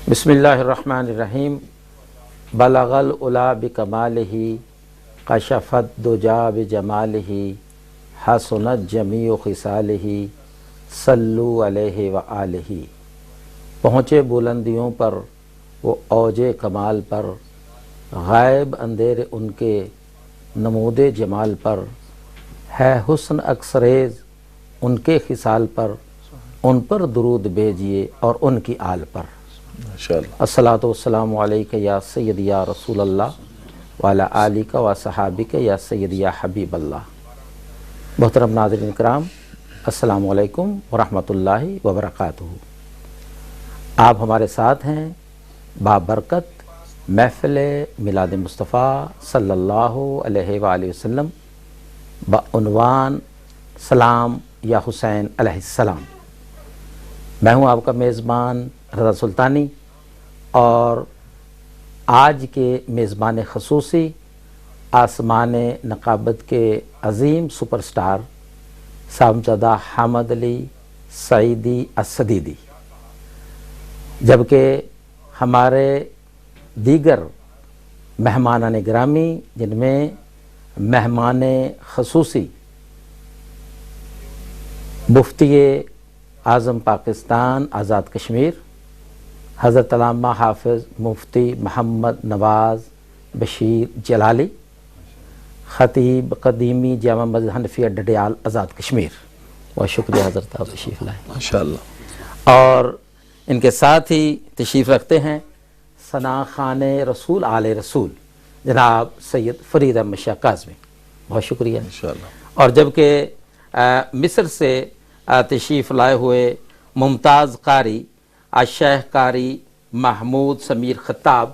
بسم اللہ الرحمن الرحیم بلغ العلا بکمالہ کشفت دجا بجمالہ حسنت جمیع خصالہ صلو علیہ وآلہ۔ پہنچے بلندیوں پر وہ اوج کمال پر، غائب اندھیرے ان کے نمود جمال پر، ہے حسن اکثریز ان کے خصال پر، ان پر درود بھیجیے اور ان کی آل پر۔ الصلاۃ والسلام علیک یا سیدی یا رسول اللہ وعلی آلک و صحابک یا سیدی یا حبیب اللہ۔ محترم ناظرین کرام، السلام علیکم ورحمۃ اللہ وبرکاتہ۔ آپ ہمارے ساتھ ہیں بابرکت محفل میلاد مصطفیٰ صلی اللہ علیہ وآلہ وسلم بعنوان سلام یا حسین علیہ السلام۔ میں ہوں آپ کا میزبان رضا سلطانی، اور آج کے میزبان خصوصی آسمان نقابت کے عظیم سپر سٹار صاحبزادہ حامد علی سعیدی السدیدی، جبکہ ہمارے دیگر مہمانان گرامی جن میں مہمان خصوصی مفتی اعظم پاکستان آزاد کشمیر حضرت علامہ حافظ مفتی محمد نواز بشیر جلالی، خطیب قدیمی جامع مسجد حنفیہ ڈڈیال آزاد کشمیر، بہت شکریہ حضرت آپ تشریف لائے ماشاءاللہ۔ اور ان کے ساتھ ہی تشریف رکھتے ہیں ثنا خان رسول آل رسول جناب سید فرید احمد شاہ کاظمی، بہت شکریہ انشاءاللہ۔ اور جبکہ مصر سے تشریف لائے ہوئے ممتاز قاری الشیخ قاری محمود سمیر خطاب،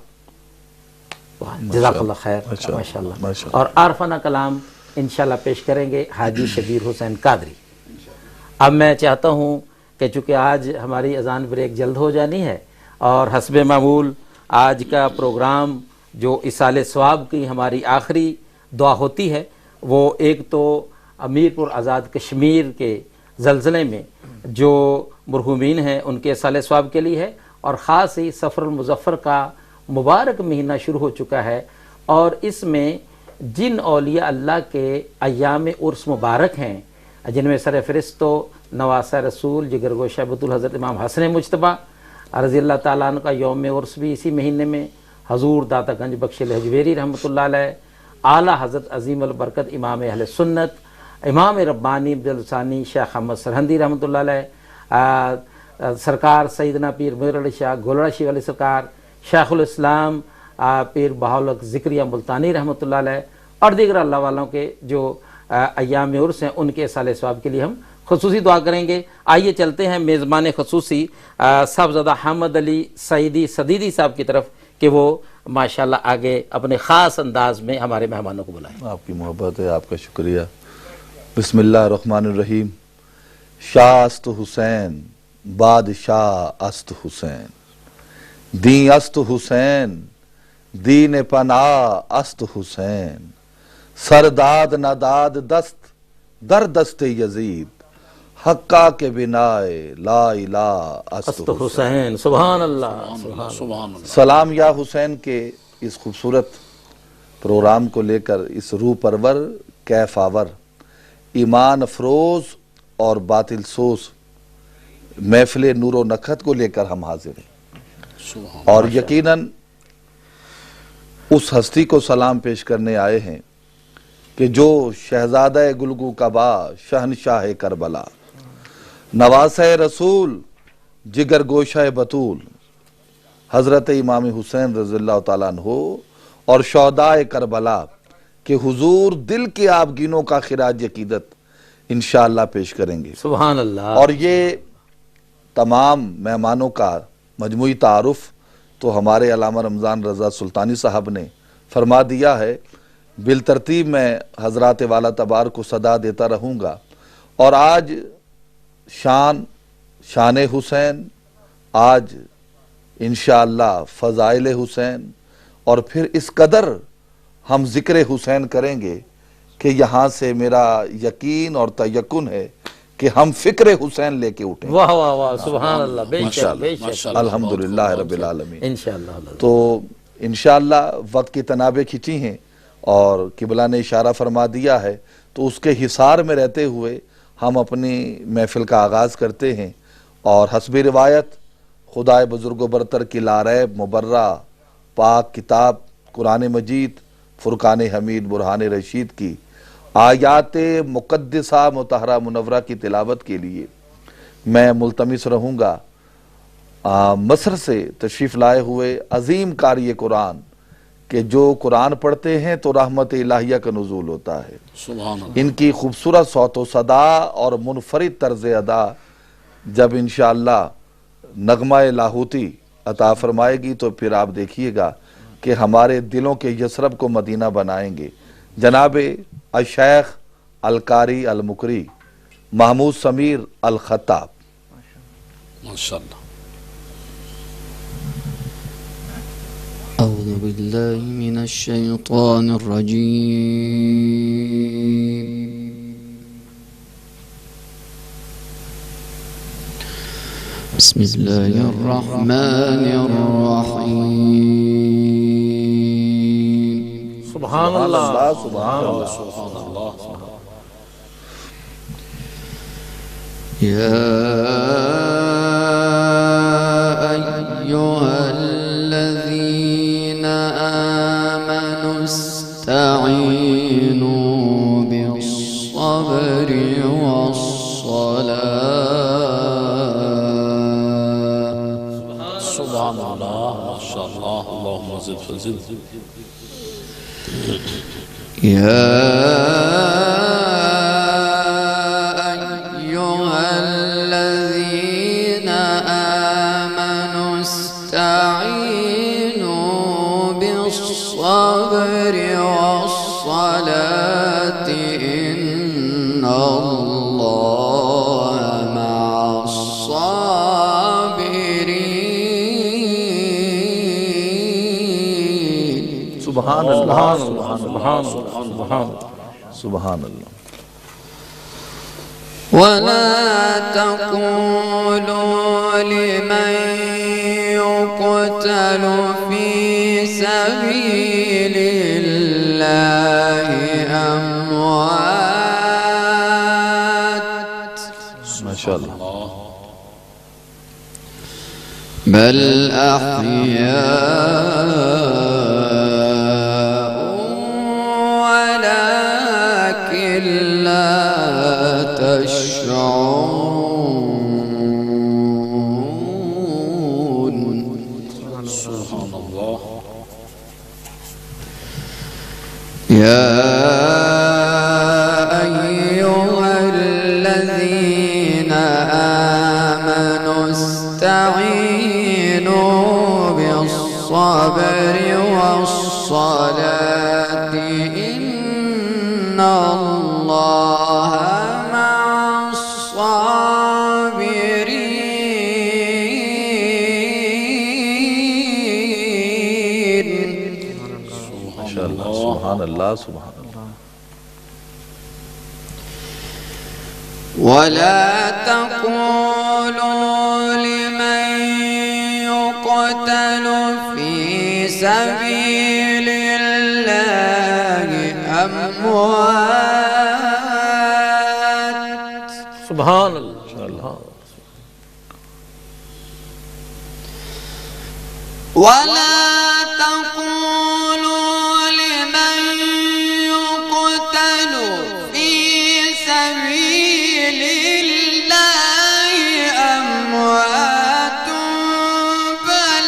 جزاک اللہ خیر ماشاءاللہ۔ اور عارفانہ کلام انشاءاللہ پیش کریں گے حاجی شبیر حسین قادری۔ اب میں چاہتا ہوں کہ چونکہ آج ہماری اذان بریک جلد ہو جانی ہے، اور حسب معمول آج کا پروگرام جو اصال ثواب کی ہماری آخری دعا ہوتی ہے، وہ ایک تو امیر پور آزاد کشمیر کے زلزلے میں جو مرحومین ہیں ان کے اصال ثواب کے لیے ہے، اور خاص ہی سفر المظفر کا مبارک مہینہ شروع ہو چکا ہے، اور اس میں جن اولیاء اللہ کے ایام عرس مبارک ہیں، جن میں سر فہرست تو نواسہ رسول جگر گوشہ بطول حضرت امام حسن مجتبیٰ رضی اللہ تعالیٰ عنہ کا یوم عرس بھی اسی مہینے میں، حضور داتا گنج بخش الحجویری رحمۃ اللہ علیہ، اعلیٰ حضرت عظیم البرکت امام اہل سنت امام ربانی عبدالثانی شیخ احمد سرہندی رحمۃ اللہ علیہ، سرکار سیدنا پیر میر علی شاہ گولڑا شیخ علی سرکار، شیخ الاسلام پیر بہاءالحق ذکریہ ملتانی رحمۃ اللہ علیہ، اور دیگر اللہ والوں کے جو ایام عرس ہیں ان کے اصال ثواب کے لیے ہم خصوصی دعا کریں گے۔ آئیے چلتے ہیں میزبان خصوصی صاحبزادہ حامد علی سعیدی السدیدی صاحب کی طرف کہ وہ ماشاءاللہ آگے اپنے خاص انداز میں ہمارے مہمانوں کو بلائیں۔ آپ کی محبت ہے، آپ کا شکریہ۔ بسم اللہ الرحمن الرحیم۔ شاہ است حسین بادشاہ است حسین، دین است حسین دین پناہ است حسین، سرداد نداد دست در دست یزید، حقا کے بنائے لا الہ است حسین۔ سبحان اللہ سبحان اللہ۔ سلام یا حسین کے اس خوبصورت پروگرام کو لے کر اس روح پرور، کیف آور، ایمان افروز اور باطل سوز محفل نور و نکھت کو لے کر ہم حاضر ہیں، اور یقیناً اس ہستی کو سلام پیش کرنے آئے ہیں کہ جو شہزادہ گلگو کبا شہنشاہ کربلا، نواسہ رسول جگر گوشہ بطول، حضرت امام حسین رضی اللہ تعالیٰ عنہ اور شہداء کربلا کہ حضور دل کے آبگینوں کا خراج عقیدت انشاءاللہ پیش کریں گے۔ سبحان اللہ۔ اور یہ تمام مہمانوں کا مجموعی تعارف تو ہمارے علامہ رمضان رضا سلطانی صاحب نے فرما دیا ہے، بالترتیب میں حضرات والا تبار کو صدا دیتا رہوں گا۔ اور آج شان حسین، آج انشاءاللہ فضائل حسین، اور پھر اس قدر ہم ذکر حسین کریں گے کہ یہاں سے میرا یقین اور تیقن ہے کہ ہم فکر حسین لے کے اٹھیں. واہ واہ واہ سبحان اللہ، بے شک بے شک، الحمدللہ رب العالمین. انشاءاللہ. تو انشاءاللہ وقت کی تنابیں کھینچی ہیں اور قبلہ نے اشارہ فرما دیا ہے، تو اس کے حصار میں رہتے ہوئے ہم اپنی محفل کا آغاز کرتے ہیں. اور حسب روایت خدائے بزرگ و برتر کی لاریب مبرہ پاک کتاب قرآن مجید فرقان حمید برہان رشید کی آیات مقدسہ مطہرہ منورہ کی تلاوت کے لیے میں ملتمس رہوں گا مصر سے تشریف لائے ہوئے عظیم قاری قرآن کہ جو قرآن پڑھتے ہیں تو رحمت الہیہ کا نزول ہوتا ہے. سبحان اللہ. ان کی خوبصورت صوت و صدا اور منفرد طرز ادا جب انشاءاللہ نغمہ لاہوتی عطا فرمائے گی تو پھر آپ دیکھیے گا کہ ہمارے دلوں کے یثرب کو مدینہ بنائیں گے. جناب الشیخ القاری المقری محمود سمیر الخطاب. ماشاءاللہ. أعوذ بالله من الشيطان الرجيم. بسم الله الرحمن الرحيم. سبحان اللہ سبحان اللہ. سبحان اللہ. يا أيها الذين آمنوا استعينوا بالصبر والصلاة. سبحان اللہ. ماشاءاللہ. اللہم زد فزد. يا أيها الذين آمنوا استعينوا بالصبر والصلاة إن الله مع الصابرين. سبحان اللہ. سبحان سبحان اللہ. ولا تقولوا لمن يقتل في سبيل الله أموات ماشاءاللہ. بل أحياء ولكن لا تشعرون. سبحان اللہ. يا أيها الذين آمنوا استعينوا بالصبر والصلاة إن الله مع الصابرين. ماشاءاللہ. سبحان اللہ. سبحان اللہ. ولا تقولوا لمن يقتل في سبيل الله أموات. سبحان اللہ. ولا تقولوا لمن يقتل في سبيل الله أموات بل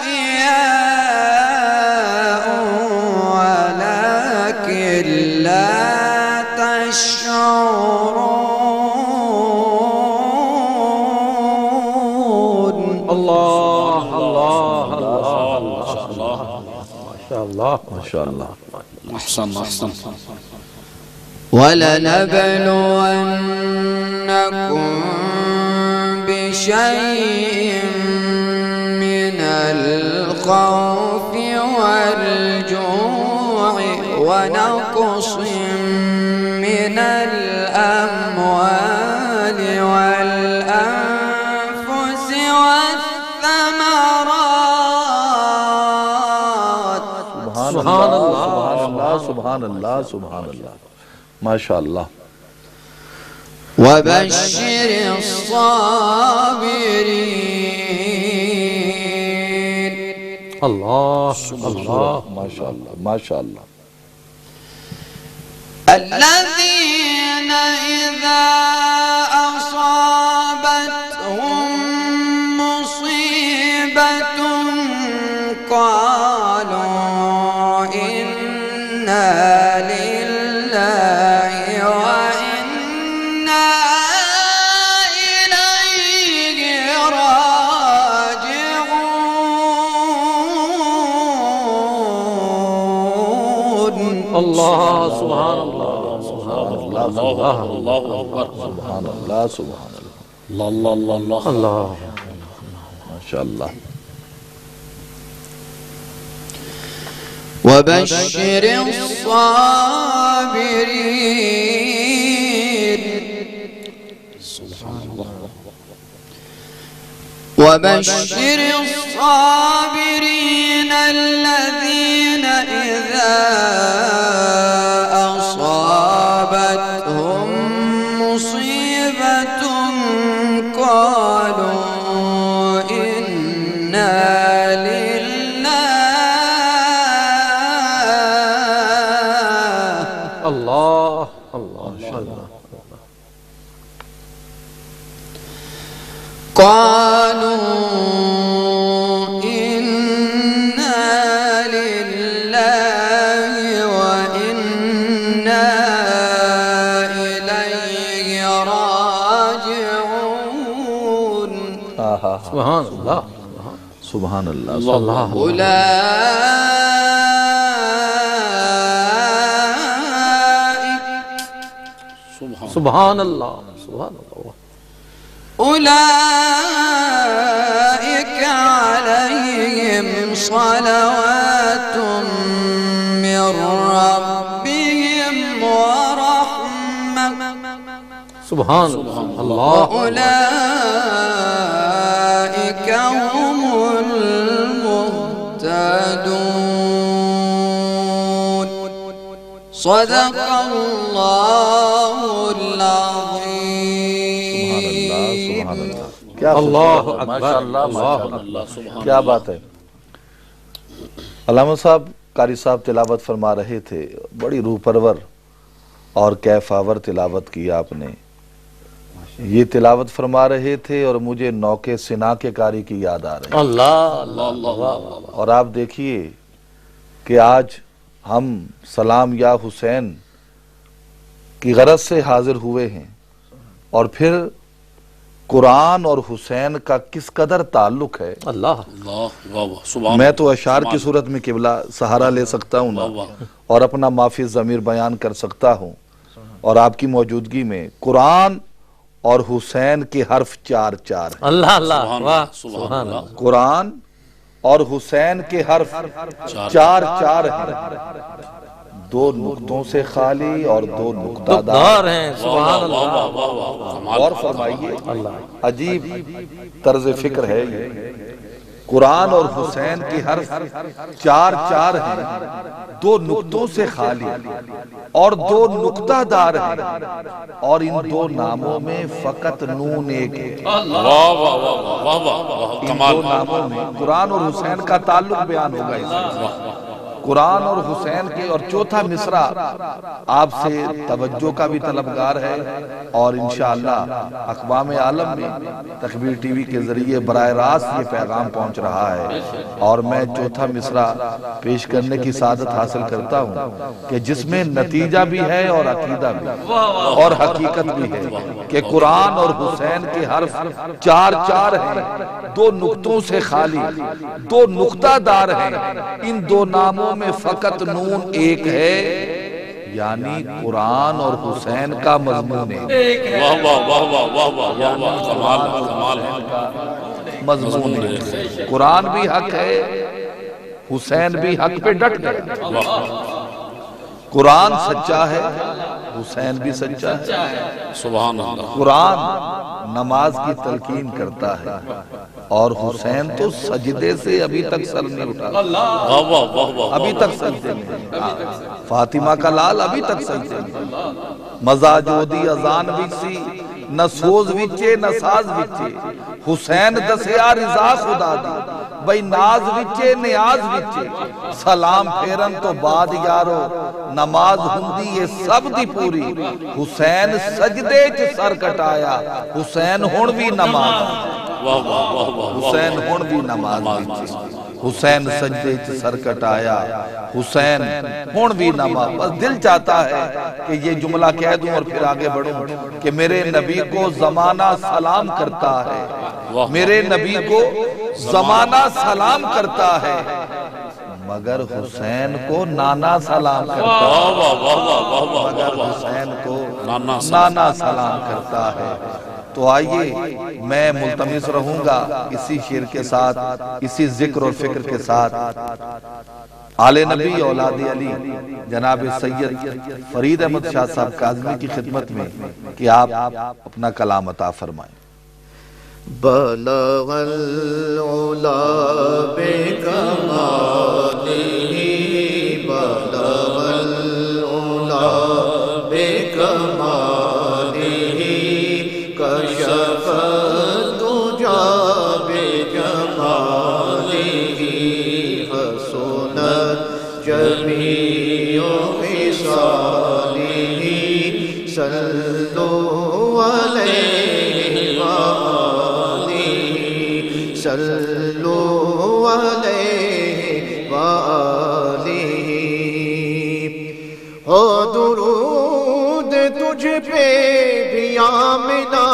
أحياء ولكن لا تشعرون. اللہ اللہ ماشاءاللہ. ماشاءاللہ. احسن احسن. ولنبلونكم بشيء من الخوف والجوع ونقص من الأموال الثمرات سبحان اللہ سبحان اللہ سبحان اللہ ماشاء اللہ وبشر الصابرين اللہ اللہ ماشاء اللہ ماشاء اللہ الذين إذا أصابتهم مصيبة قالوا إنا لله وإنا إليه راجعون اللہ سبحان اللہ اللہ اکبر سبحان اللہ سبحان اللہ اللہ اللہ اللہ اللہ ماشاء اللہ وبشر الصابرين وبشر الصابرين الذين إذا أصابتهم مصيبة قالوا إنا لله اللہ اللہ قالوا إنا لله وإنا إليه راجعون سبحان اللہ سبحان اللہ اللہ سبحان اللہ سبحان اللہ أولئك عليهم صلوات من ربهم ورحمة سبحان اللہ وأولئك هم المهتدون صدق الله العظيم کیا اللہ ماشاء اکبر اللہ ماشاء اللہ اللہ سبحان کیا بات ہے علامہ صاحب قاری صاحب تلاوت فرما رہے تھے بڑی روح پرور اور کیف آور تلاوت کی آپ نے یہ تلاوت فرما رہے تھے اور مجھے نوکے سنا کے قاری کی یاد آ رہی اللہ اللہ اور آپ دیکھیے کہ آج ہم سلام یا حسین کی غرض سے حاضر ہوئے ہیں اور پھر قرآن اور حسین کا کس قدر تعلق ہے اللہ اللہ واہ واہ سبحان میں تو اشعار کی صورت میں قبلہ سہارا لے سکتا ہوں نا اور اپنا معافی ضمیر بیان کر سکتا ہوں اور آپ کی موجودگی میں قرآن اور حسین کے حرف چار چار ہیں اللہ اللہ واہ سبحان اللہ قرآن اور حسین کے حرف چار چار ہیں دو نقطوں سے خالی اور دو نقطہ دار دار ہیں سبحان اللہ اور فرمائیے عجیب طرز فکر ہے یہ قرآن اور حسین کے حرف چار چار ہیں دو نقطوں سے خالی اور دو نقطہ دار ہیں اور ان دو ناموں میں فقط نون ایک ہے واہ واہ واہ واہ واہ ان کمال دو ناموں میں قرآن اور حسین کا تعلق بیان ہوگا اس میں قرآن اور حسین کے اور چوتھا مصرع آپ سے توجہ کا بھی طلبگار ہے اور انشاءاللہ اقوام عالم میں تکبیر ٹی وی کے ذریعے براہ راست یہ پیغام پہنچ رہا ہے اور میں چوتھا مصرع پیش کرنے کی سعادت حاصل کرتا ہوں کہ جس میں نتیجہ بھی ہے اور عقیدہ بھی اور حقیقت بھی ہے کہ قرآن اور حسین کے حرف چار چار ہیں دو نقطوں سے خالی دو نقطہ دار ہیں ان دو ناموں میں فقط نون ایک ہے یعنی قرآن اور حسین کا مضمون ہے واہ واہ واہ واہ واہ واہ واہ کمال کمال مضمون ہے قرآن بھی حق ہے حسین بھی حق پہ ڈٹ گیا قرآن سچا ہے حسین بھی سچا ہے سبحان اللہ قرآن نماز کی تلقین کرتا ہے، اور حسین تو سجدے سے ابھی تک سر نہیں اٹھا، واہ واہ واہ واہ، ابھی تک سجدے میں، فاطمہ کا لال ابھی تک سجدے میں، مزا جو دی ازان وچی نہ سوز وچے نہ ساز وچے، حسین دسیا رضا خدا دی، بھئی ناز وچے نیاز وچے، سلام پھیرن تو بعد یارو نماز ہندی یہ سب دی پوری، حسین سجدے چ سر کٹایا، حسین ہون بھی نماز، واہ واہ واہ واہ، حسین ہون بھی نماز وچے، حسین سجدے چ سر کٹایا، حسین ہون بھی نماز۔ بس دل چاہتا ہے کہ یہ جملہ کہہ دوں اور پھر آگے بڑھوں کہ میرے نبی کو زمانہ سلام کرتا ہے، میرے نبی کو زمانہ سلام کرتا ہے، مگر حسین کو نانا سلام کرتا ہے، واہ واہ واہ واہ واہ، مگر حسین کو نانا نانا سلام کرتا ہے۔ تو آئیے میں ملتمس رہوں گا اسی شعر کے ساتھ، اسی ذکر اور فکر کے ساتھ، آل نبی اولاد علی جناب سید فرید احمد شاہ صاحب کاظمی کی خدمت میں کہ آپ اپنا کلام عطا فرمائیں۔ بلغ العلا بکمالہ، بلغ العلا بکمالہ، کشف الدجی بجمالہ، حسنت جمیع خصالہ، صلوا علیہ وآلہ، صلوا علیہ وآلہ۔ ہو درود تجھ پہ بھی آمنہ،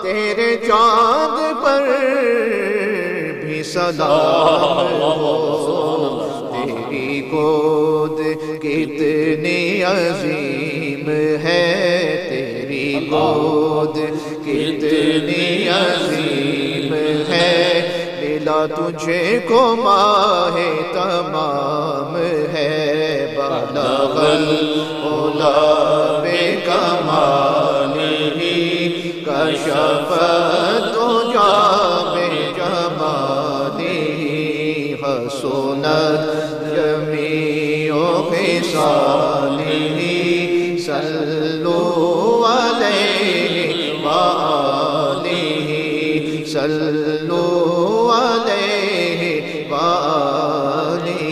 تیرے چاند پر بھی سلام ہو، تیری گود کتنی عظیم ہے، تیری گود کتنی عظیم ہے، ملا تجھے کو ماہ تمام ہے، بلغ العلا بکمالہ، کشف الدجی بجمالہ، حسنت جمیع خصالہ، صلوا علیہ وآلہ، صلوا علیہ وآلہ۔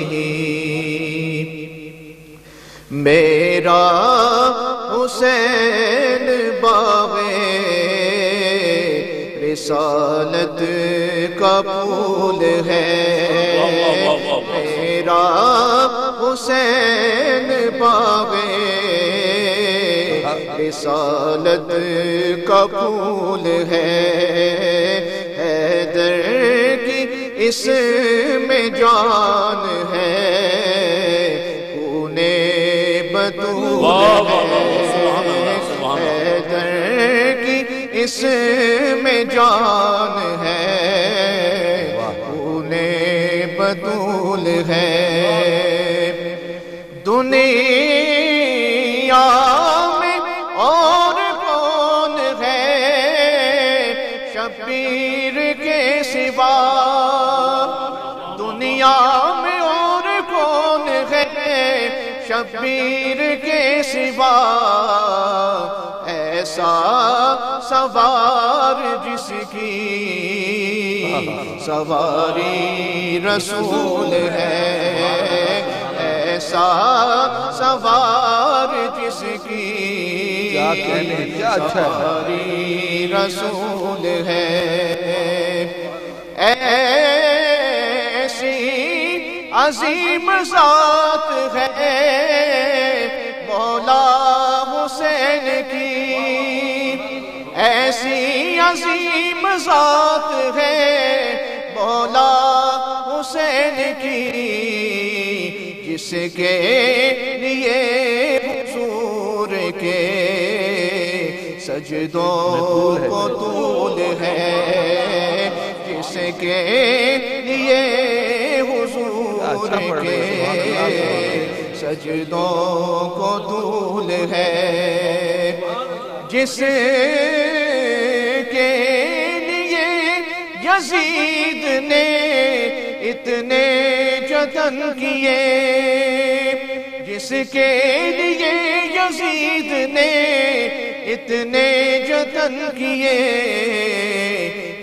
میرا حسین باغے رسالت کا پھول ہے، میرا حسین باغے رسالت کا پھول ہے، حیدر کی اس میں جان ہے، خون بطول ہے، حیدر کی اس میں جان ہے، خون بطول ہے۔ دنیا میں اور کون ہے شبیر کے سوا، دنیا میں اور کون ہے شبیر کے سوا، ایسا سوار جس کی سواری رسول ہے، ایسا سوار جس کی سواری رسول ہے، ایسی عظیم ذات ہے مولا حسین کی، ایسی عظیم ذات ہے مولا حسین کی، جس کے لیے حضور کے سجدوں کو طول ہے، جس کے لیے حضور کے سجدوں کو طول ہے، جس یزید نے اتنے جتن کیے، جس کے لیے یزید نے اتنے جتن کیے،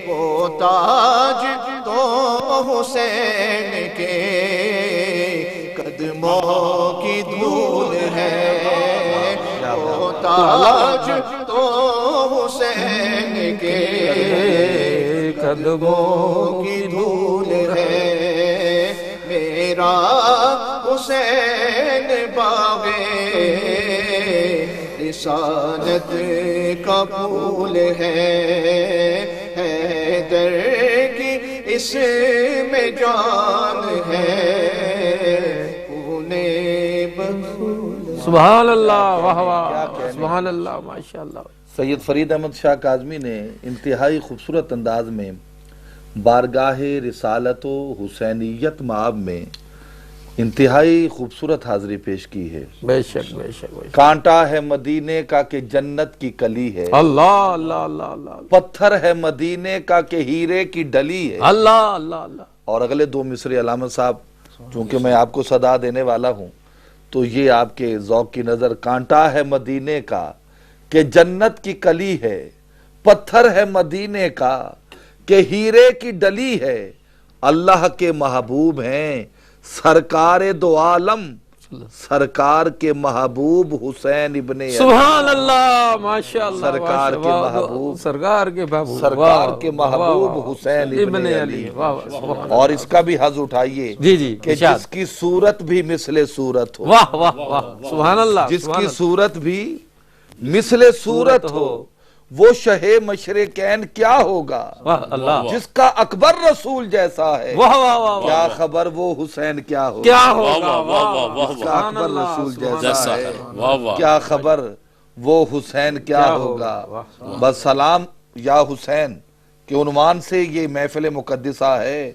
وہ تاج تو حسین کے قدموں کی دھول ہے، وہ تاج تو حسین کے قدموں کی دھول ہے، میرا حسین باغے رسالت کا پھول ہے، حیدر کی اس میں جان ہے، پونے بخول۔ سبحان اللہ، واہ واہ، سبحان اللہ، ماشاءاللہ۔ سید فرید احمد شاہ کاظمی نے انتہائی خوبصورت انداز میں بارگاہ رسالت و حسینیت مآب میں انتہائی خوبصورت حاضری پیش کی ہے۔ بے شک بے شک بے شک۔ کانٹا ہے مدینے کا کہ جنت کی کلی ہے، اللہ اللہ اللہ اللہ، پتھر ہے مدینے کا کہ ہیرے کی ڈلی ہے۔ اللہ اللہ اللہ۔ اور اگلے دو مصرے علامت صاحب، چونکہ میں آپ کو صدا دینے والا ہوں تو یہ آپ کے ذوق کی نظر، کانٹا ہے مدینے کا کہ جنت کی کلی ہے، پتھر ہے مدینے کا کہ ہیرے کی ڈلی ہے، اللہ کے محبوب ہیں سرکار دو عالم، سرکار کے محبوب حسین ابن علی۔ سبحان اللہ، ماشاءاللہ، سرکار کے محبوب، سرکار کے محبوب، سرکار کے محبوب حسین ابن علی۔ اور اس کا بھی حظ اٹھائیے جی جی، کہ جس کی صورت بھی مثل صورت ہو، واہ واہ واہ، سبحان اللہ، جس کی صورت بھی مثل صورت ہو، وہ شہ مشرقین کیا ہوگا، واہ اللہ، جس کا اکبر رسول جیسا ہے، واہ واہ واہ، کیا خبر وہ حسین کیا ہوگا، کیا ہوگا، جس کا اکبر رسول جیسا جیسا ہے، ہے، واہ واہ، کیا خبر وہ حسین کیا ہوگا۔ بس سلام یا حسین کے عنوان سے یہ محفل مقدسہ ہے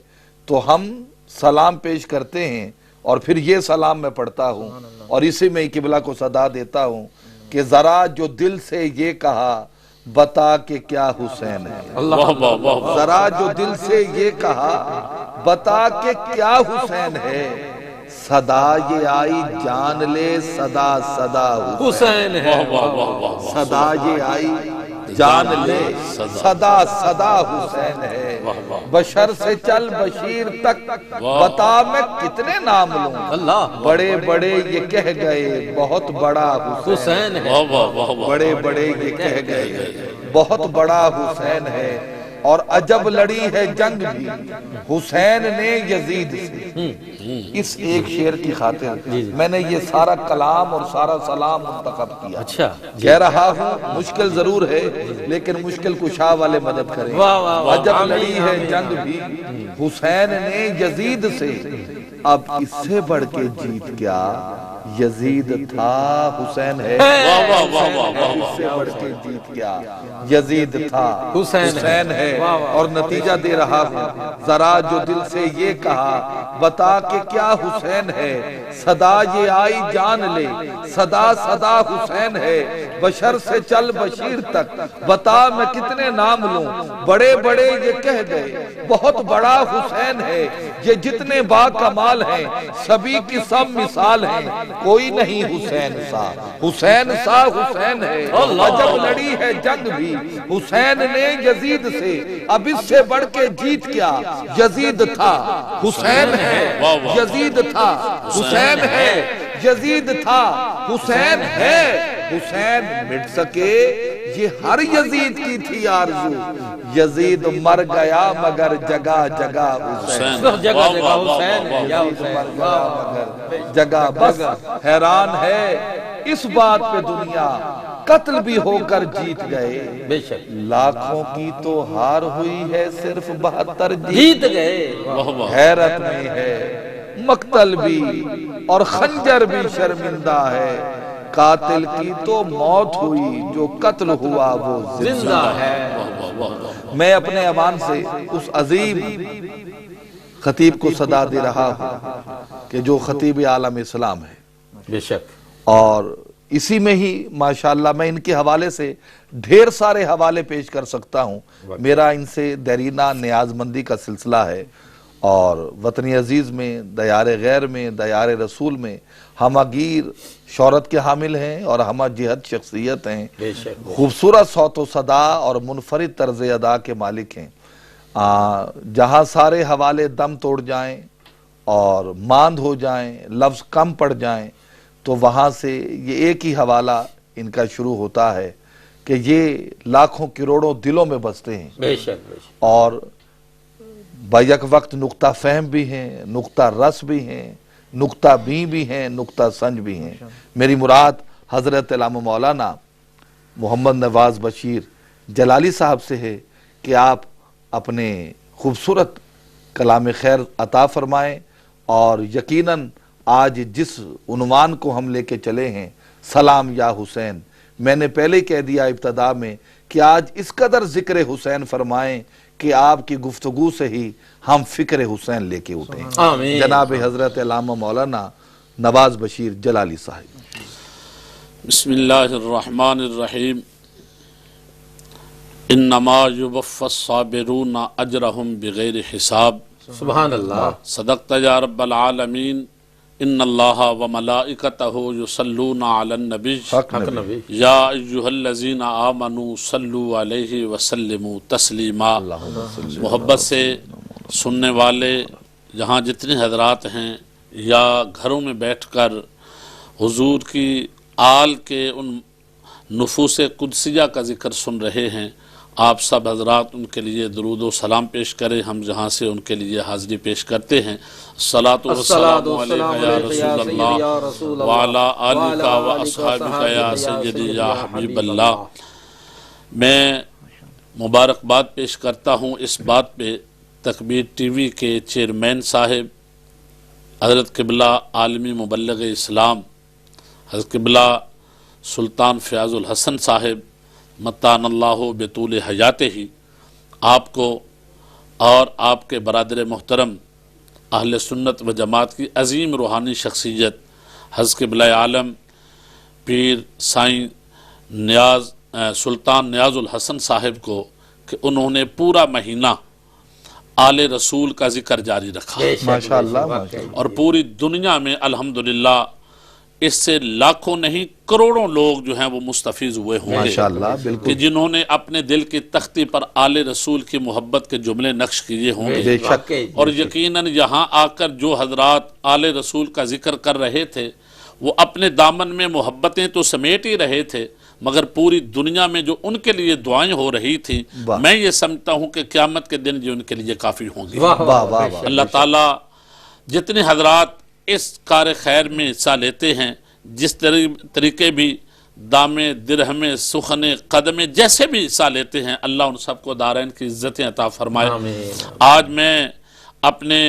تو ہم سلام پیش کرتے ہیں، اور پھر یہ سلام میں پڑھتا ہوں اور اسی میں قبلہ کو صدا دیتا ہوں کہ ذرا جو دل سے یہ کہا بتا کہ کیا حسین ہے، واہ واہ واہ، ذرا جو دل سے یہ کہا بتا کہ کیا حسین ہے، صدا یہ آئی جان لے صدا صدا حسین ہے، واہ واہ واہ، صدا یہ آئی جان لے صدا صدا حسین ہے، بشر سے چل بشیر تک بتا میں کتنے نام لوں، اللہ، بڑے بڑے یہ کہہ گئے بہت بڑا حسین ہے، واہ واہ واہ واہ، بڑے بڑے یہ کہہ گئے بہت بڑا حسین ہے، اور عجب لڑی ہے جنگ بھی حسین نے یزید سے۔ اس ایک شعر کی خاطر میں نے یہ سارا کلام اور سارا سلام منتخب کیا۔ اچھا، کہہ رہا ہوں مشکل ضرور ہے لیکن مشکل کشا والے مدد کریں۔ واہ واہ واہ، عجب لڑی ہے جنگ بھی حسین نے یزید سے، اب اس سے بڑھ کے جیت کیا یزید تھا حسین ہے، واہ واہ واہ واہ واہ، اس سے بڑھ کے جیت کیا یزید تھا حسین ہے، اور نتیجہ دے رہا ہوں ذرا جو دل سے یہ کہا بتا کہ کیا حسین ہے، صدا یہ آئی جان لے صدا صدا حسین ہے، بشر سے چل بشیر تک بتا میں کتنے نام لوں، بڑے بڑے یہ کہہ گئے بہت بڑا حسین ہے، یہ جتنے با کمال ہیں سبھی کی سب مثال ہیں، کوئی نہیں حسین سا، حسین سا حسین ہے، عجب لڑی ہے جنگ بھی حسین نے یزید سے، اب اس سے بڑھ کے جیت کیا یزید تھا حسین ہے، یزید تھا حسین ہے، یزید تھا حسین ہے، حسین مٹ سکے یہ ہر یزید کی تھی آرزو، یزید مر گیا مگر جگہ جگہ حسین، جگہ جگہ حسین ہے، یا حسین، جگہ بس حیران ہے اس بات پہ دنیا، قتل بھی ہو کر جیت گئے، بے شک لاکھوں کی تو ہار ہوئی ہے صرف 72 جیت گئے، حیرت میں ہے مقتل بھی اور خنجر بھی شرمندہ ہے، قاتل کی تو موت ہوئی جو قتل ہوا وہ زندہ ہے۔ میں اپنے ایوان سے اس عظیم خطیب کو صدا دے رہا ہوں کہ جو خطیب عالم اسلام ہے، بے شک، اور اسی میں ہی ماشاءاللہ میں ان کے حوالے سے ڈھیر سارے حوالے پیش کر سکتا ہوں. میرا ان سے دیرینہ نیاز مندی کا سلسلہ ہے، اور وطن عزیز میں، دیار غیر میں، دیار رسول میں ہمہ گیر شہرت کے حامل ہیں اور ہمہ جہت شخصیت ہیں، خوبصورت صوت و صدا اور منفرد طرز ادا کے مالک ہیں. جہاں سارے حوالے دم توڑ جائیں اور ماند ہو جائیں، لفظ کم پڑ جائیں، تو وہاں سے یہ ایک ہی حوالہ ان کا شروع ہوتا ہے کہ یہ لاکھوں کروڑوں دلوں میں بستے ہیں، بے شک اور بیک وقت نقطہ فہم بھی ہیں، نقطہ رس بھی ہیں، نقطہ بین بھی ہیں، نقطہ سنج بھی ہیں. میری مراد حضرت علامہ مولانا محمد نواز بشیر جلالی صاحب سے ہے کہ آپ اپنے خوبصورت کلام خیر عطا فرمائیں، اور یقیناً آج جس عنوان کو ہم لے کے چلے ہیں، سلام یا حسین، میں نے پہلے کہہ دیا ابتدا میں کہ آج اس قدر ذکر حسین فرمائیں کہ آپ کی گفتگو سے ہی ہم فکر حسین لے کے اٹھیں. آمین. جناب حضرت علامہ مولانا نواز بشیر جلالی صاحب. بسم اللہ الرحمن الرحیم. انما یوفی الصابرون اجرہم بغیر حساب. سبحان اللہ. صدقت یا رب العالمین. ان اللہ وملائکتہ یصلون علی النبی حق حق نبی. نبی. یا ایہا الذین آمنوا صلوا علیہ وسلموا تسلیما. محبت سے سننے والے جہاں جتنے حضرات ہیں یا گھروں میں بیٹھ کر حضور کی آل کے ان نفوس قدسیہ کا ذکر سن رہے ہیں، آپ سب حضرات ان کے لیے درود و سلام پیش کریں. ہم جہاں سے ان کے لیے حاضری پیش کرتے ہیں. الصلاۃ والسلام علیکہ یا رسول اللہ وعلی آلک و اصحابک یا سیدی یا حبیب اللہ. میں مبارکباد پیش کرتا ہوں اس بات پہ تکبیر ٹی وی کے چیئرمین صاحب حضرت قبلہ عالمی مبلغ اسلام حضرت قبلہ سلطان فیاض الحسن صاحب متان اللہ بطول حیات ہی، آپ کو اور آپ کے برادر محترم اہل سنت و جماعت کی عظیم روحانی شخصیت حضرت قبلہ عالم پیر سائیں سلطان نیاز الحسن صاحب کو کہ انہوں نے پورا مہینہ آل رسول کا ذکر جاری رکھا، ماشاءاللہ. اور پوری دنیا میں الحمدللہ اس سے لاکھوں نہیں کروڑوں لوگ جو ہیں وہ مستفیض ہوئے ہوں گے ماشاءاللہ کہ بالکل. جنہوں نے اپنے دل کی تختی پر آل رسول کی محبت کے جملے نقش کیے ہوں گے. بے شک. اور یقیناً یہاں آ کر جو حضرات آل رسول کا ذکر کر رہے تھے وہ اپنے دامن میں محبتیں تو سمیٹ ہی رہے تھے، مگر پوری دنیا میں جو ان کے لیے دعائیں ہو رہی تھیں، میں یہ سمجھتا ہوں کہ قیامت کے دن جو ان کے لیے کافی ہوں گی. واہ واہ. اللہ تعالیٰ جتنے حضرات اس کار خیر میں حصہ لیتے ہیں، جس طریقے بھی دامے درہمے سخنے قدمے جیسے بھی حصہ لیتے ہیں، اللہ ان سب کو دارین کی عزتیں عطا فرمائے. آج میں اپنے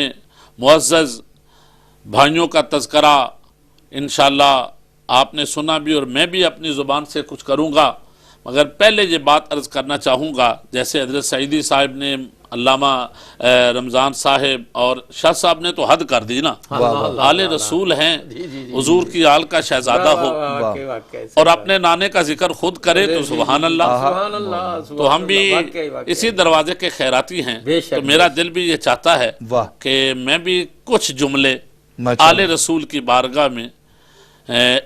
معزز بھائیوں کا تذکرہ انشاءاللہ آپ نے سنا بھی اور میں بھی اپنی زبان سے کچھ کروں گا، مگر پہلے یہ بات عرض کرنا چاہوں گا. جیسے حضرت سعیدی صاحب نے، علامہ رمضان صاحب اور شاہ صاحب نے تو حد کر دی نا، آل رسول ہیں، حضور کی آل کا شہزادہ ہو اور اپنے نانے کا ذکر خود کرے تو سبحان اللہ. تو ہم بھی اسی دروازے کے خیراتی ہیں، تو میرا دل بھی یہ چاہتا ہے کہ میں بھی کچھ جملے آل رسول کی بارگاہ میں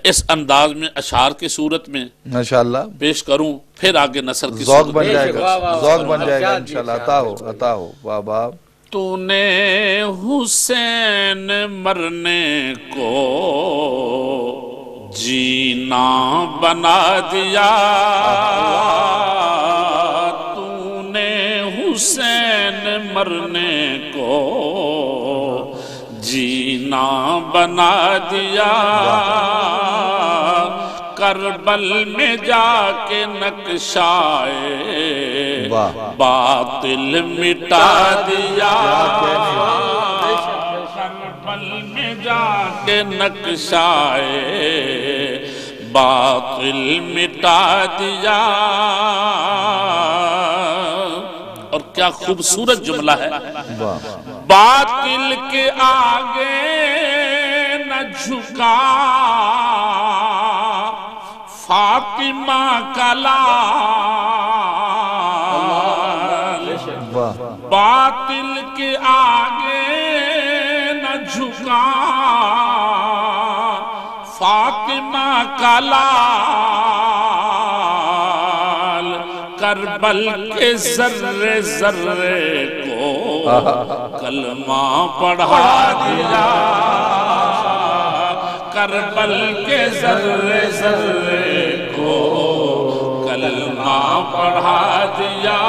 اس انداز میں اشعار کی صورت میں ماشاءاللہ پیش کروں، پھر آگے نثر کی ذوق صورت بن جائے گا، ذوق بن جائے گا انشاءاللہ. عطا ہو. واہ واہ. تو نے حسین مرنے کو جینا بنا دیا، تو نے حسین مرنے کو جینا بنا دیا، کربل میں جا کے نقشائے باطل مٹا دیا، کربل میں جا کے نقشائے باطل مٹا دیا. اور کیا خوبصورت جملہ ہے، باطل کے آگے نہ جھکا فاطمہ کا لال باطل کے آگے نہ جھکا، فاطمہ کا لال کربل کے ذرے ذرے کو کلمہ پڑھا دیا، کربل کے ذرے ذرے کو کلمہ پڑھا دیا،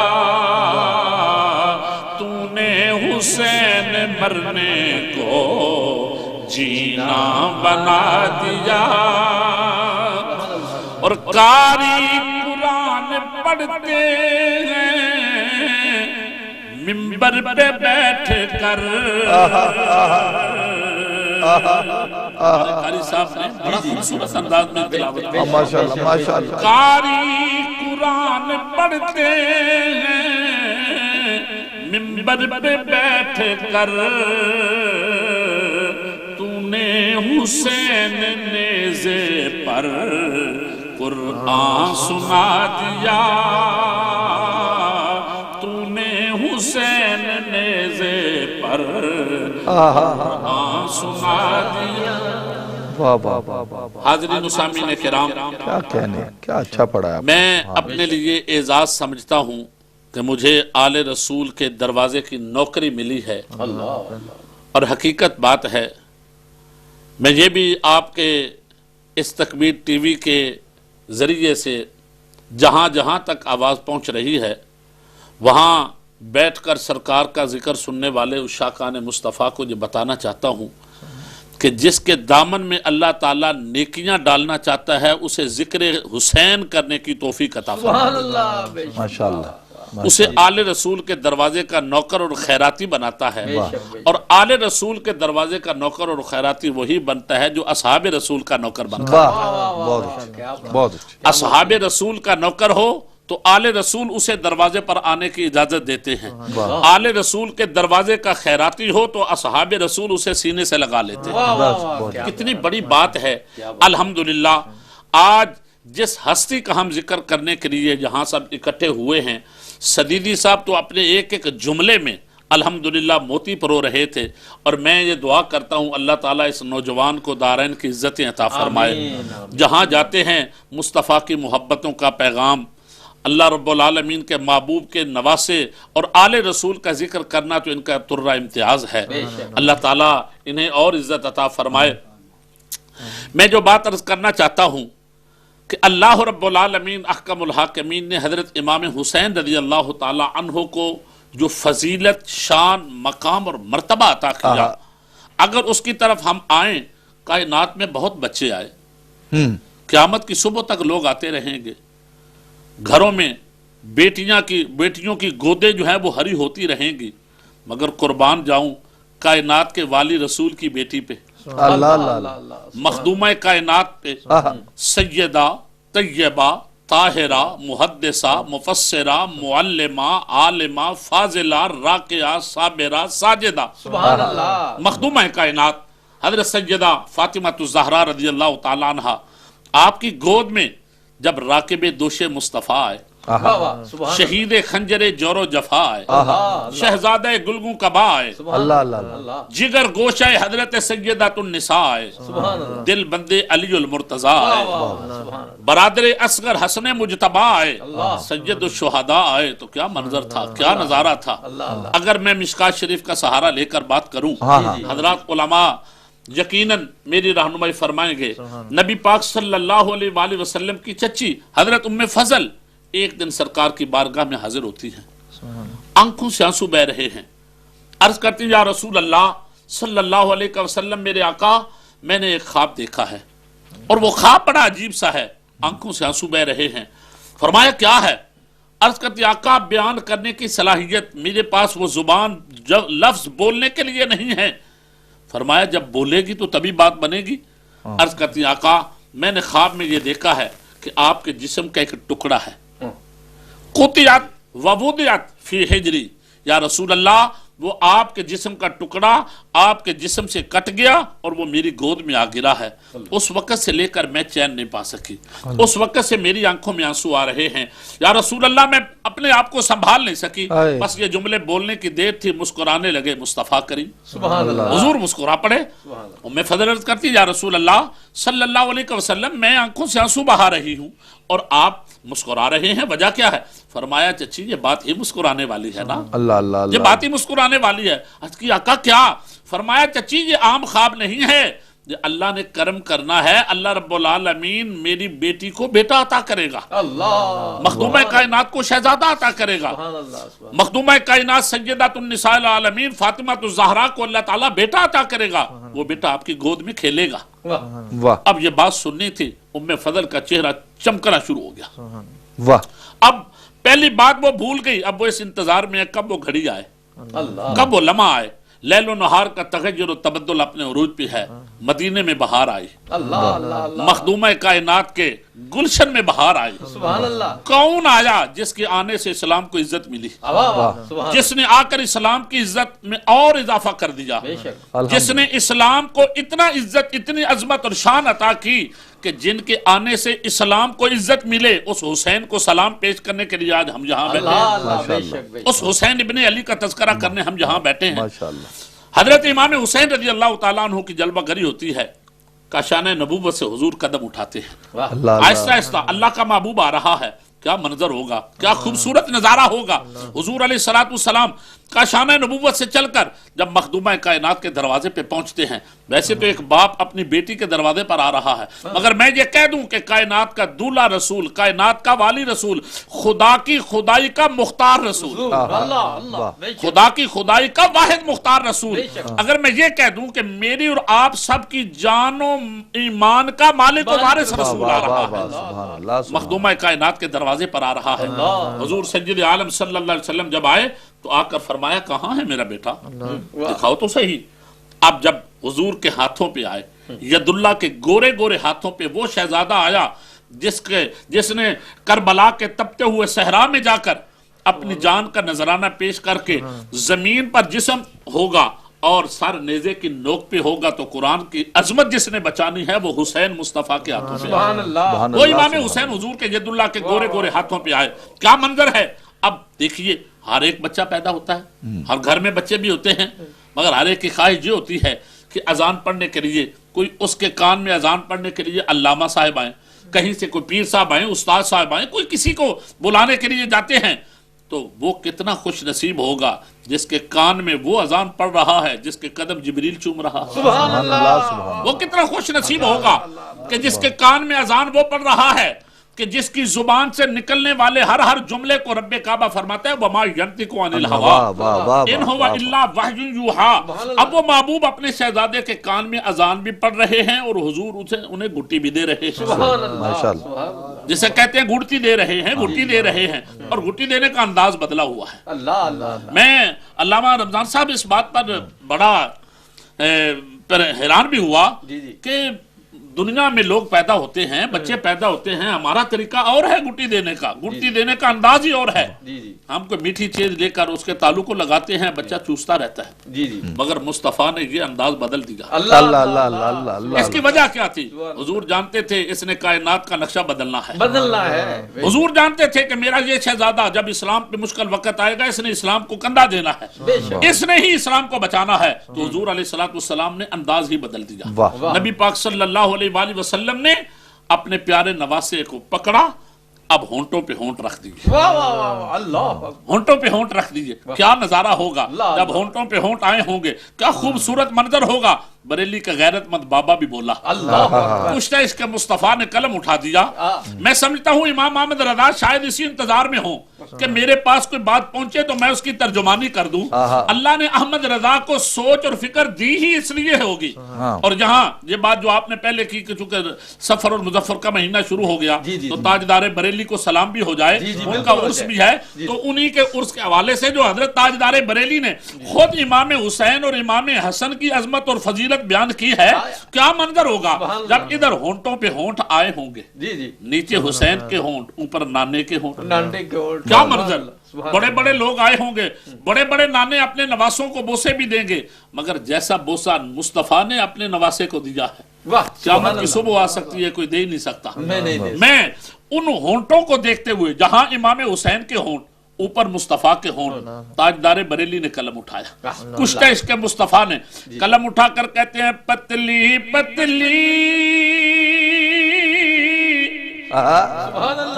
تو نے حسین مرنے کو جینا بنا دیا۔ اور قاری قرآن پڑھتے ہیں منبر پہ بیٹھ کر، قاری صاحب نے بڑا خوبصورت انداز میں تلاوت کی، ماشاءاللہ ماشاءاللہ۔ قاری قرآن پڑھتے ہیں منبر پہ بیٹھ کر، تو نے حسین نیزے پر قرآن سنا دیا، تو نے حسین نیزے پر قرآن سنا دیا۔ واہ واہ واہ واہ، حاضرین و سامعین کرام، کیا کہنے، کیا اچھا پڑھا ہے۔ میں اپنے لیے اعزاز سمجھتا ہوں کہ مجھے آل رسول کے دروازے کی نوکری ملی ہے، اور حقیقت بات ہے میں یہ بھی آپ کے اس تکبیر ٹی وی کے ذریعے سے جہاں جہاں تک آواز پہنچ رہی ہے وہاں بیٹھ کر سرکار کا ذکر سننے والے اس شاکان مصطفیٰ کو یہ بتانا چاہتا ہوں کہ جس کے دامن میں اللہ تعالیٰ نیکیاں ڈالنا چاہتا ہے اسے ذکر حسین کرنے کی توفیق عطا فرمائے، ماشاءاللہ۔ اسے آل رسول کے دروازے کا نوکر اور خیراتی بناتا ہے، اور آل رسول کے دروازے کا نوکر اور خیراتی وہی بنتا ہے جو اصحاب رسول کا نوکر بنتا ہے۔ بہت اچھا، بہت اچھا۔ اصحاب رسول کا نوکر ہو تو آل رسول اسے دروازے پر آنے کی اجازت دیتے ہیں، آل رسول کے دروازے کا خیراتی ہو تو اصحاب رسول اسے سینے سے لگا لیتے ہیں۔ کتنی بڑی بات ہے۔ الحمدللہ آج جس ہستی کا ہم ذکر کرنے کے لیے یہاں سب اکٹھے ہوئے ہیں، سدیدی صاحب تو اپنے ایک ایک جملے میں الحمدللہ موتی پرو رہے تھے، اور میں یہ دعا کرتا ہوں اللہ تعالیٰ اس نوجوان کو دارین کی عزتیں عطا فرمائے۔ جہاں جاتے ہیں مصطفیٰ کی محبتوں کا پیغام، اللہ رب العالمین کے محبوب کے نواسے اور آل رسول کا ذکر کرنا تو ان کا ترہ امتیاز ہے۔ اللہ تعالیٰ انہیں اور عزت عطا فرمائے۔ میں جو بات عرض کرنا چاہتا ہوں کہ اللہ رب العالمین احکم الحاکمین نے حضرت امام حسین رضی اللہ تعالی عنہ کو جو فضیلت، شان، مقام اور مرتبہ عطا کیا، اگر اس کی طرف ہم آئیں، کائنات میں بہت بچے آئے، قیامت کی صبح تک لوگ آتے رہیں گے، گھروں میں بیٹیوں کی گودیں جو ہیں وہ ہری ہوتی رہیں گی، مگر قربان جاؤں کائنات کے والی رسول کی بیٹی پہ، اللہ اللہ، مخدومہ کائنات پہ، سیدہ، طیبہ، طاہرہ، محدثہ، مفسرہ، معلمہ، عالمہ، فاضلہ، راقعہ، صابرہ، ساجدہ، مخدومہ کائنات حضرت سیدہ فاطمہ الزہرا رضی اللہ تعالیٰ عنہ، آپ کی گود میں جب راکب دوش مصطفیٰ آئے، شہید خنجر جور و جفا آئے، شہزادہ گلگوں کبا آئے، اللہ اللہ، جگر گوشہ حضرت سیدہ النساء آئے، دل بندے علی المرتضیٰ آئے، برادر اصغر حسن مجتبہ آئے، سید الشہداء آئے، تو کیا منظر تھا، کیا نظارہ تھا۔ اگر میں مشکات شریف کا سہارا لے کر بات کروں، حضرات علماء یقیناً میری رہنمائی فرمائیں گے، نبی پاک صلی اللہ علیہ وآلہ وسلم کی چچی حضرت ام فضل ایک دن سرکار کی بارگاہ میں حاضر ہوتی ہیں، آنکھوں سے آنسو بہ رہے ہیں، عرض کرتی ہیں یا رسول اللہ صلی اللہ علیہ وسلم، میرے آقا میں نے ایک خواب دیکھا ہے، اور وہ خواب بڑا عجیب سا ہے، آنکھوں سے آنسو بہ رہے ہیں۔ فرمایا کیا ہے؟ عرض کرتی آقا بیان کرنے کی صلاحیت میرے پاس وہ زبان لفظ بولنے کے لیے نہیں ہے۔ فرمایا جب بولے گی تو تبھی بات بنے گی۔ عرض کرتی آقا میں نے خواب میں یہ دیکھا ہے کہ آپ کے جسم کا ایک ٹکڑا ہے، قطعت ووضعت فی حجری، یا رسول اللہ وہ آپ کے جسم کا ٹکڑا آپ کے جسم سے کٹ گیا اور وہ میری گود میں آ گرا ہے. اس وقت سے لے کر میں چین نہیں پا سکی. اس وقت سے میری آنکھوں میں آنسو آ رہے ہیں. یا رسول اللہ میں اپنے آپ کو سنبھال نہیں سکی. بس یہ جملے بولنے کی دیر تھی, مسکرانے لگے مصطفیٰ کریم. سبحان اللہ. حضور مسکرا پڑے. ام فضل عرض کرتی یا رسول اللہ صلی اللہ علیہ وسلم میں آنکھوں سے آنسو بہا رہی ہوں اور آپ مسکرا رہے ہیں, وجہ کیا ہے؟ فرمایا چچی یہ بات ہی مسکرانے والی ہے نا, اللہ اللہ یہ بات ہی مسکرانے والی ہے. عرض کی آقا کیا؟ فرمایا چچی یہ عام خواب نہیں ہے, یہ اللہ نے کرم کرنا ہے. اللہ رب العالمین میری بیٹی کو بیٹا عطا کرے گا, اللہ مخدومہ کائنات کو شہزادہ عطا کرے گا, مخدومہ کائنات سیدۃ النساء العالمین فاطمہ الزہرا کو اللہ تعالیٰ بیٹا عطا کرے گا, وہ بیٹا آپ کی گود میں کھیلے گا. واہ اب یہ بات سننی تھی, ام فضل کا چہرہ چمکنا شروع ہو گیا. واہ. اب پہلی بات وہ بھول گئی, اب وہ اس انتظار میں ہے کب وہ گھڑی آئے, کب وہ لمحہ آئے. لیل و نہار کا تغیر و تبدل اپنے عروج پہ ہے. مدینے میں بہار آئی, مخدومہ کائنات کے گلشن میں بہار آئی. سبحان اللہ. کون آیا جس کے آنے سے اسلام کو عزت ملی, جس نے آ کر اسلام کی عزت میں اور اضافہ کر دیا, جس نے اسلام کو اتنا عزت اتنی عظمت اور شان عطا کی کہ جن کے آنے سے اسلام کو عزت ملے. اس حسین کو سلام پیش کرنے کے لیے آج ہم یہاں بیٹھے ہیں, اس حسین ابن علی کا تذکرہ کرنے ہم یہاں بیٹھے ہیں. حضرت امام حسین رضی اللہ تعالیٰ عنہ کی جلوہ گری ہوتی ہے, کاشان نبوت سے حضور قدم اٹھاتے ہیں. آہستہ آہستہ اللہ کا محبوب آ رہا ہے, کیا منظر ہوگا, کیا خوبصورت نظارہ ہوگا. حضور علیہ الصلوۃ والسلام کاشان نبوت سے چل کر جب مخدومہ کائنات کے دروازے پہ پہنچتے ہیں, ویسے تو ایک باپ اپنی بیٹی کے دروازے پر آ رہا ہے, مگر میں یہ کہہ دوں کہ کائنات کا دولہا رسول, کائنات کا والی رسول, خدا کی خدائی کا مختار رسول, خدا کی خدائی کا واحد مختار رسول. اگر میں یہ کہہ دوں کہ میری اور آپ سب کی جان و ایمان کا مالک و وارث رسول آ رہا ہے, مخدومہ کائنات کے دروازے پر آ رہا ہے. حضور سید عالم صلی اللہ علیہ وسلم جب آئے تو آ کر فرمایا کہاں ہے میرا بیٹا, دکھاؤ تو صحیح. اب جب حضور کے ہاتھوں پہ آئے, ید اللہ کے گورے گورے ہاتھوں پہ وہ شہزادہ آیا جس نے کربلا کے تپتے ہوئے صحرا میں جا کر اپنی جان کا نذرانہ پیش کر کے زمین پر جسم ہوگا اور سر نیزے کی نوک پہ ہوگا تو قرآن کی عظمت جس نے بچانی ہے وہ حسین مصطفیٰ کے ہاتھوں سے آئے. وہ امام حسین حضور کے ید اللہ کے گورے گورے ہاتھوں پہ آئے. کیا منظر ہے. اب دیکھیے ہر ایک بچہ پیدا ہوتا ہے, ہر گھر میں بچے بھی ہوتے ہیں, مگر ہر ایک کی خواہش یہ ہوتی ہے کہ اذان پڑھنے کے لیے کوئی اس کے کان میں اذان پڑھنے کے لیے علامہ صاحب آئیں, کہیں سے کوئی پیر صاحب آئیں, استاد صاحب آئیں, کوئی کسی کو بلانے کے لیے جاتے ہیں. تو وہ کتنا خوش نصیب ہوگا جس کے کان میں وہ اذان پڑھ رہا ہے جس کے قدم جبریل چوم رہا ہے. سبحان اللہ. وہ کتنا خوش نصیب ہوگا کہ جس کے کان میں اذان وہ پڑھ رہا ہے کہ جس کی زبان سے نکلنے والے ہر جملے کو رب کعبہ فرماتا ہے وَمَا يَنْطِقُ عَنِ الْهَوَىٰ إِنْ هُوَ إِلَّا وَحْيٌ يُوحَىٰ. اب وہ محبوب اپنے شہزادے کے کان میں اذان بھی پڑھ رہے ہیں اور حضور انہیں گھٹی بھی دے رہے ہیں, جسے کہتے ہیں گھٹی دے رہے ہیں, گھٹی دے رہے ہیں, اور گھٹی دینے کا انداز بدلا ہوا ہے. میں علامہ رمضان صاحب اس بات پر بڑا حیران بھی ہوا کہ دنیا میں لوگ پیدا ہوتے ہیں, بچے پیدا ہوتے ہیں, ہمارا طریقہ اور ہے گھٹی دینے کا, گھٹی دینے کا انداز ہی اور ہے. ہم کوئی میٹھی چیز لے کر اس کے تالو کو لگاتے ہیں, بچہ چوستا رہتا ہے, مگر مصطفیٰ نے یہ انداز بدل دیا. اس کی وجہ کیا تھی؟ حضور جانتے تھے اس نے کائنات کا نقشہ بدلنا ہے. حضور جانتے تھے کہ میرا یہ شہزادہ جب اسلام پہ مشکل وقت آئے گا اس نے اسلام کو کندھا دینا ہے, اس نے ہی اسلام کو بچانا ہے. تو حضور علیہ الصلوۃ والسلام نے انداز ہی بدل دیا. نبی پاک صلی اللہ علیہ وآلہ وسلم نے اپنے پیارے نواسے کو پکڑا, اب ہونٹوں پہ ہونٹ رکھ دیجئے, ہونٹوں پہ ہونٹ رکھ دیجئے. کیا نظارہ ہوگا جب ہونٹوں پہ ہونٹ آئے ہوں گے, کیا خوبصورت منظر ہوگا. بریلی کا غیرت مند بابا بھی بولا, پوچھتا ہے اس کے مصطفیٰ نے قلم اٹھا دیا. میں سمجھتا ہوں امام احمد رضا شاید اسی انتظار میں ہوں کہ میرے پاس کوئی بات پہنچے تو میں اس کی ترجمانی کر دوں. اللہ نے احمد رضا کو سوچ اور فکر دی ہی اس لیے ہوگی. اور جہاں یہ بات جو آپ نے پہلے کی کہ چونکہ سفر اور مظفر کا مہینہ شروع ہو گیا تو تاجدار بریلی کو سلام بھی ہو جائے, ان کا عرس بھی ہے, تو انہی کے عرس کے حوالے سے جو حضرت تاجدار بریلی نے خود امام حسین اور امام حسن کی عظمت اور فضیلت بیان کی ہے, کیا منظر ہوگا جب ادھر ہونٹوں پہ ہونٹ آئے ہوں گے, نیچے حسین کے ہونٹ, اوپر نانے کے ہونٹ, کیا منظر. بڑے بڑے لوگ آئے ہوں گے، بڑے بڑے نانے اپنے نواسوں کو بوسے بھی دیں گے، مگر جیسا بوسا مصطفیٰ نے اپنے نواسے کو دیا ہے قیامت کی صبح آ سکتی ہے، کوئی دے ہی نہیں سکتا۔ میں ان ہونٹوں کو دیکھتے ہوئے، جہاں امام حسین کے ہونٹ، اوپر مصطفیٰ کے ہونٹ، تاجدار بریلی نے قلم اٹھایا، کشتہ عشق مصطفیٰ نے قلم اٹھا کر کہتے ہیں پتلی پتلی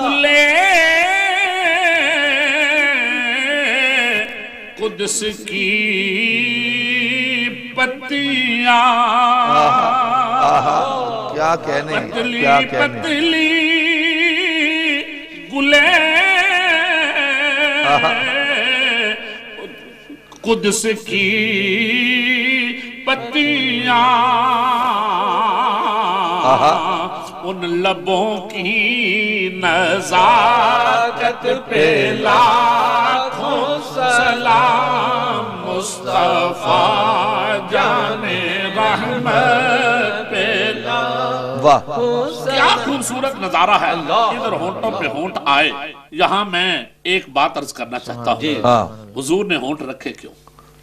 گلے قدس کی پتیاں، کیا کہنے، پتلی کیا کہنے، پتلی گلے قدس کی پتیاں، ان لبوں کی نزاکت پہ لاکھوں سلام، مصطفیٰ جان رحمت پہ واہ، کیا خوبصورت نظارہ ہے۔ ادھر ہونٹوں پہ ہونٹ آئے۔ یہاں میں ایک بات عرض کرنا چاہتا ہوں، ہاں حضور نے ہونٹ رکھے کیوں؟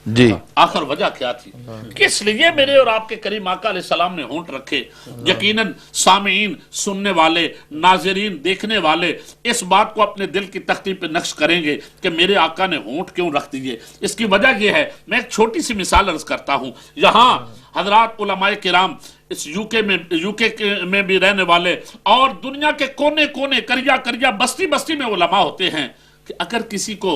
جی، آخر وجہ کیا تھی؟ کس لیے میرے اور آپ کے کریم آقا علیہ السلام نے ہونٹ رکھے؟ یقیناً سامعین، سننے والے، ناظرین، دیکھنے والے اس بات کو اپنے دل کی تختی پہ نقش کریں گے کہ میرے آقا نے ہونٹ کیوں رکھ دیے۔ اس کی وجہ یہ ہے، میں ایک چھوٹی سی مثال عرض کرتا ہوں۔ یہاں حضرات علماء کرام، اس یو کے میں بھی رہنے والے اور دنیا کے کونے کونے، کریا کریا، بستی بستی میں علماء ہوتے ہیں کہ اگر کسی کو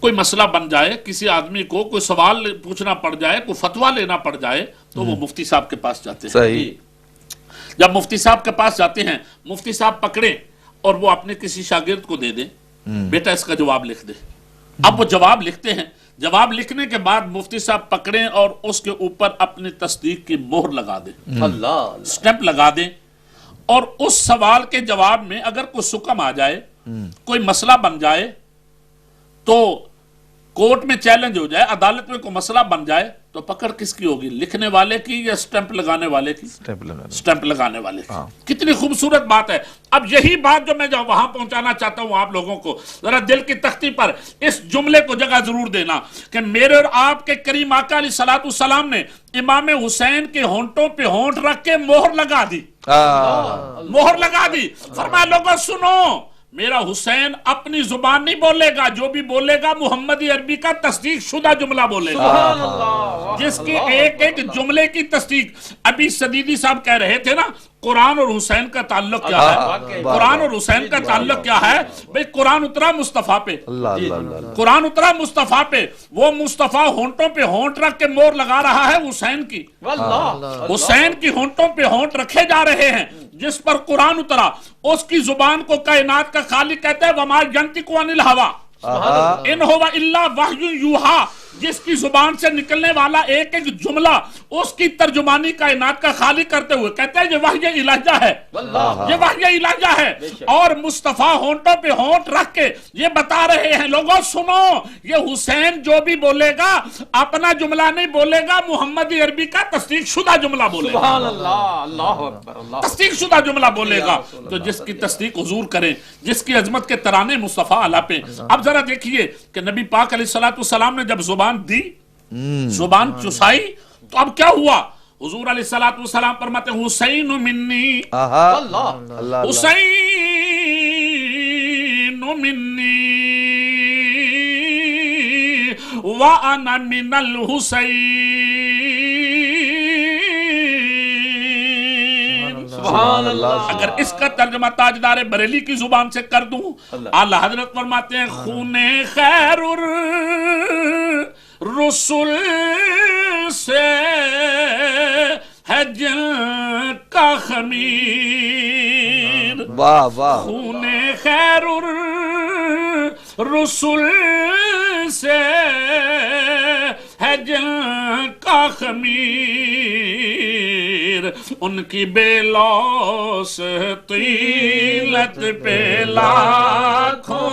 کوئی مسئلہ بن جائے، کسی آدمی کو کوئی سوال پوچھنا پڑ جائے، کوئی فتویٰ لینا پڑ جائے، تو وہ مفتی صاحب کے پاس جاتے ہیں۔ صحیح، جب مفتی صاحب کے پاس جاتے ہیں، مفتی صاحب پکڑیں اور وہ اپنے کسی شاگرد کو دے دیں، بیٹا اس کا جواب لکھ دے۔ اب وہ جواب لکھتے ہیں، جواب لکھنے کے بعد مفتی صاحب پکڑیں اور اس کے اوپر اپنی تصدیق کی مہر لگا دیں، سٹیمپ لگا دیں، اور اس سوال کے جواب میں اگر کوئی سکم آ جائے، کوئی مسئلہ بن جائے، تو کورٹ میں چیلنج ہو جائے، عدالت میں کوئی مسئلہ بن جائے، تو پکڑ کس کی ہوگی؟ لکھنے والے کی یا سٹیمپ لگانے والے کی؟ سٹیمپ لگانے والے کی۔ کتنی خوبصورت بات ہے۔ اب یہی بات جو میں وہاں پہنچانا چاہتا ہوں آپ لوگوں کو، ذرا دل کی تختی پر اس جملے کو جگہ ضرور دینا کہ میرے اور آپ کے کریم آقا علیہ الصلوۃ والسلام نے امام حسین کے ہونٹوں پہ ہونٹ رکھ کے مہر لگا دی، مہر لگا دی۔ فرمایا لوگوں سنو، میرا حسین اپنی زبان نہیں بولے گا، جو بھی بولے گا محمدی عربی کا تصدیق شدہ جملہ بولے گا، جس کی ایک ایک جملے کی تصدیق۔ ابھی صدیقی صاحب کہہ رہے تھے نا، قرآن اور حسین کا تعلق کیا ہے؟ قرآن اور حسین کا تعلق کیا ہے؟ بھئی قرآن اترا مصطفیٰ پہ، قرآن اترا مصطفیٰ پہ، وہ مصطفیٰ ہونٹوں پہ ہونٹ رکھ کے مہر لگا رہا ہے حسین کی، حسین کی ہونٹوں پہ ہونٹ رکھے جا رہے ہیں جس پر قرآن اترا۔ اس کی زبان کو کائنات کا خالق کہتا ہے وَمَا يَنْطِقُ عَنِ الْهَوَىٰ إِنْ هُوَ إِلَّا وَحْيٌ يُوحَىٰ، جس کی زبان سے نکلنے والا ایک ایک جملہ اس کی ترجمانی کائنات کا خالق کرتے ہوئے کہتے ہیں یہ وحی الہیہ ہے، یہ وحی الہیہ ہے۔ اور مصطفیٰ ہونٹوں پہ ہونٹ رکھ کے یہ بتا رہے ہیں لوگوں سنو، یہ حسین جو بھی بولے گا اپنا جملہ نہیں بولے گا، محمدی عربی کا تصدیق شدہ جملہ بولے گا، تصدیق شدہ جملہ بولے گا۔ تو جس کی تصدیق حضور کریں، جس کی عظمت کے ترانے مصطفیٰ علیہ پہ۔ اب ذرا دیکھیے کہ نبی پاک علیہ الصلوۃ والسلام نے جب زبان دی، زبان چسائی، تو اب کیا ہوا؟ حضور علیہ الصلوۃ والسلام فرماتے ہیں حسین منی، حسین منی وَأَنَا مِنَ الْحُسَيْنِ۔ اگر اس کا ترجمہ تاجدار بریلی کی زبان سے کر دوں، اعلیٰ حضرت فرماتے ہیں خون خیر الرسل سے ہے جن کا خمیر، واہ واہ، خون خیر الرسل سے ہے جن کا خمیر، ان کی بے لوث طیلت پہ لاکھوں